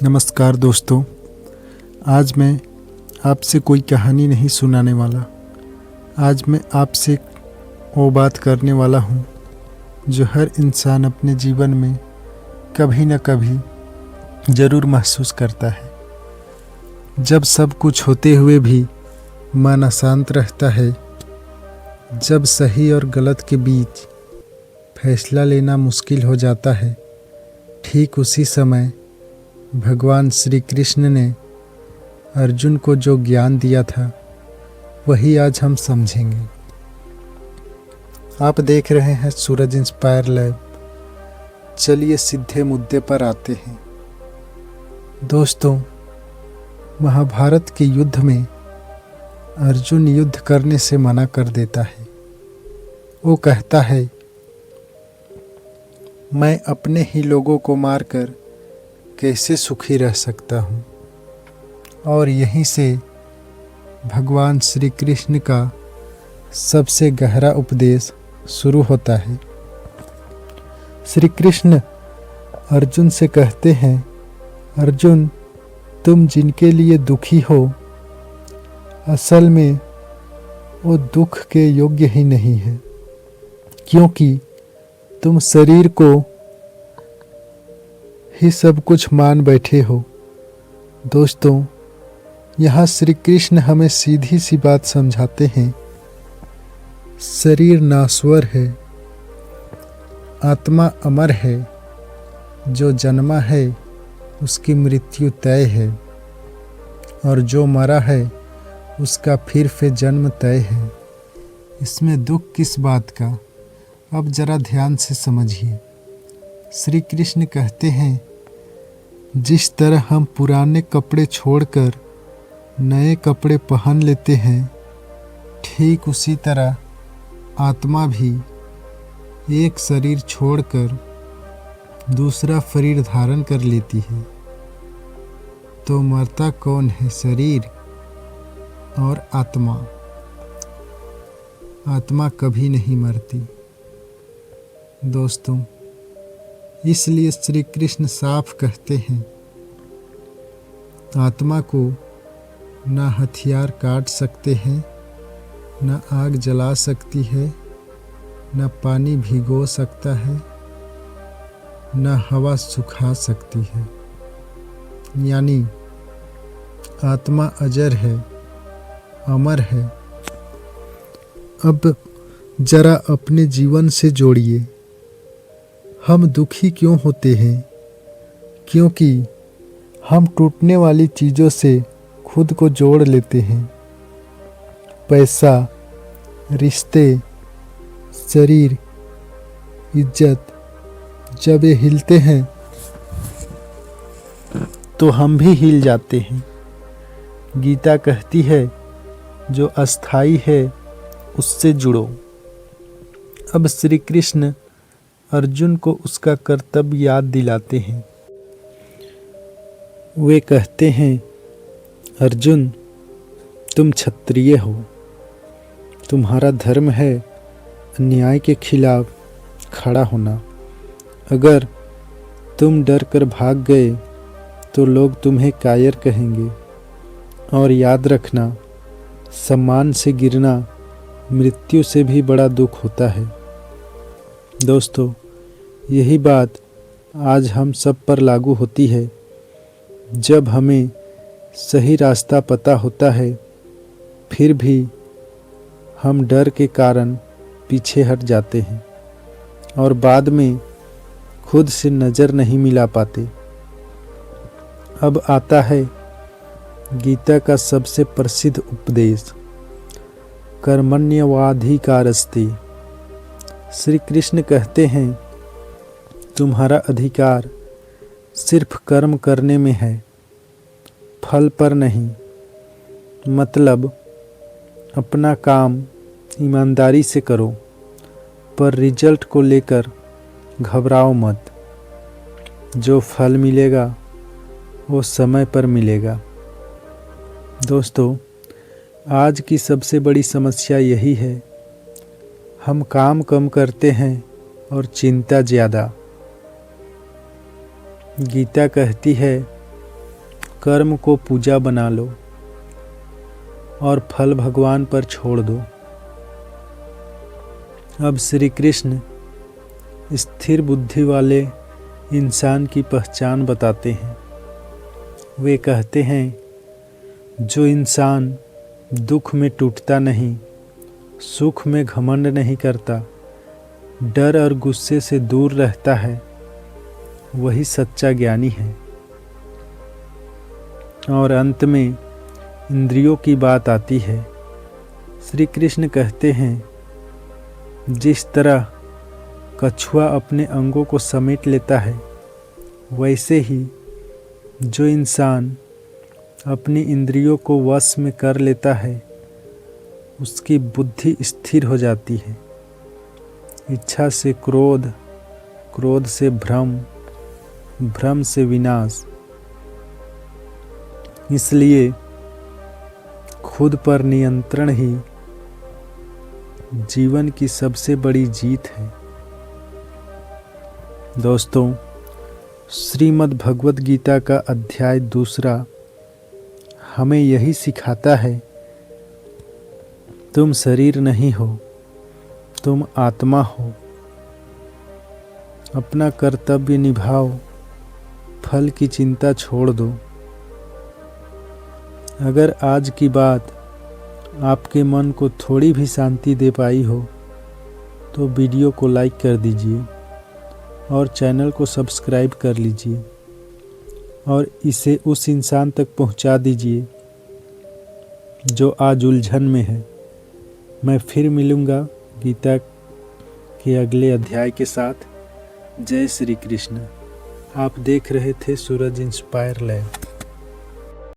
नमस्कार दोस्तों। आज मैं आपसे कोई कहानी नहीं सुनाने वाला। आज मैं आपसे वो बात करने वाला हूँ जो हर इंसान अपने जीवन में कभी न कभी ज़रूर महसूस करता है। जब सब कुछ होते हुए भी मन अशांत रहता है, जब सही और गलत के बीच फैसला लेना मुश्किल हो जाता है, ठीक उसी समय भगवान श्री कृष्ण ने अर्जुन को जो ज्ञान दिया था वही आज हम समझेंगे। आप देख रहे हैं सूरज इंस्पायर लैब। चलिए सीधे मुद्दे पर आते हैं। दोस्तों, महाभारत के युद्ध में अर्जुन युद्ध करने से मना कर देता है। वो कहता है, मैं अपने ही लोगों को मारकर कैसे सुखी रह सकता हूँ। और यहीं से भगवान श्री कृष्ण का सबसे गहरा उपदेश शुरू होता है। श्री कृष्ण अर्जुन से कहते हैं, अर्जुन, तुम जिनके लिए दुखी हो, असल में वो दुख के योग्य ही नहीं है, क्योंकि तुम शरीर को ही सब कुछ मान बैठे हो। दोस्तों, यहाँ श्री कृष्ण हमें सीधी सी बात समझाते हैं। शरीर नाश्वर है, आत्मा अमर है। जो जन्मा है उसकी मृत्यु तय है, और जो मरा है उसका फिर से जन्म तय है। इसमें दुख किस बात का? अब जरा ध्यान से समझिए। श्री कृष्ण कहते हैं, जिस तरह हम पुराने कपड़े छोड़कर नए कपड़े पहन लेते हैं, ठीक उसी तरह आत्मा भी एक शरीर छोड़कर दूसरा शरीर धारण कर लेती है। तो मरता कौन है? शरीर और आत्मा। आत्मा कभी नहीं मरती। दोस्तों, इसलिए श्री कृष्ण साफ कहते हैं, आत्मा को ना हथियार काट सकते हैं, ना आग जला सकती है, ना पानी भिगो सकता है, ना हवा सुखा सकती है। यानी आत्मा अजर है, अमर है। अब जरा अपने जीवन से जोड़िए। हम दुखी क्यों होते हैं? क्योंकि हम टूटने वाली चीज़ों से खुद को जोड़ लेते हैं। पैसा, रिश्ते, शरीर, इज्जत, जब ये हिलते हैं तो हम भी हिल जाते हैं। गीता कहती है, जो अस्थाई है उससे जुड़ो। अब श्री कृष्ण अर्जुन को उसका कर्तव्य याद दिलाते हैं। वे कहते हैं, अर्जुन, तुम क्षत्रिय हो। तुम्हारा धर्म है अन्याय के खिलाफ खड़ा होना। अगर तुम डर कर भाग गए तो लोग तुम्हें कायर कहेंगे। और याद रखना, सम्मान से गिरना मृत्यु से भी बड़ा दुख होता है। दोस्तों, यही बात आज हम सब पर लागू होती है। जब हमें सही रास्ता पता होता है, फिर भी हम डर के कारण पीछे हट जाते हैं और बाद में खुद से नज़र नहीं मिला पाते। अब आता है गीता का सबसे प्रसिद्ध उपदेश, कर्मण्यवाधिकारस्ते। श्री कृष्ण कहते हैं, तुम्हारा अधिकार सिर्फ कर्म करने में है, फल पर नहीं। मतलब अपना काम ईमानदारी से करो, पर रिजल्ट को लेकर घबराओ मत। जो फल मिलेगा वो समय पर मिलेगा। दोस्तों, आज की सबसे बड़ी समस्या यही है, हम काम कम करते हैं और चिंता ज़्यादा। गीता कहती है, कर्म को पूजा बना लो और फल भगवान पर छोड़ दो। अब श्री कृष्ण स्थिर बुद्धि वाले इंसान की पहचान बताते हैं। वे कहते हैं, जो इंसान दुख में टूटता नहीं, सुख में घमंड नहीं करता, डर और गुस्से से दूर रहता है, वही सच्चा ज्ञानी है। और अंत में इंद्रियों की बात आती है। श्री कृष्ण कहते हैं, जिस तरह कछुआ अपने अंगों को समेट लेता है, वैसे ही जो इंसान अपनी इंद्रियों को वश में कर लेता है, उसकी बुद्धि स्थिर हो जाती है। इच्छा से क्रोध, क्रोध से भ्रम, भ्रम से विनाश। इसलिए खुद पर नियंत्रण ही जीवन की सबसे बड़ी जीत है। दोस्तों, श्रीमद् भगवद गीता का अध्याय 2 हमें यही सिखाता है, तुम शरीर नहीं हो, तुम आत्मा हो। अपना कर्तव्य निभाओ, फल की चिंता छोड़ दो। अगर आज की बात आपके मन को थोड़ी भी शांति दे पाई हो, तो वीडियो को लाइक कर दीजिए और चैनल को सब्सक्राइब कर लीजिए और इसे उस इंसान तक पहुंचा दीजिए जो आज उलझन में है। मैं फिर मिलूँगा गीता के अगले अध्याय के साथ। जय श्री कृष्ण। आप देख रहे थे सूरज इंस्पायर लैब।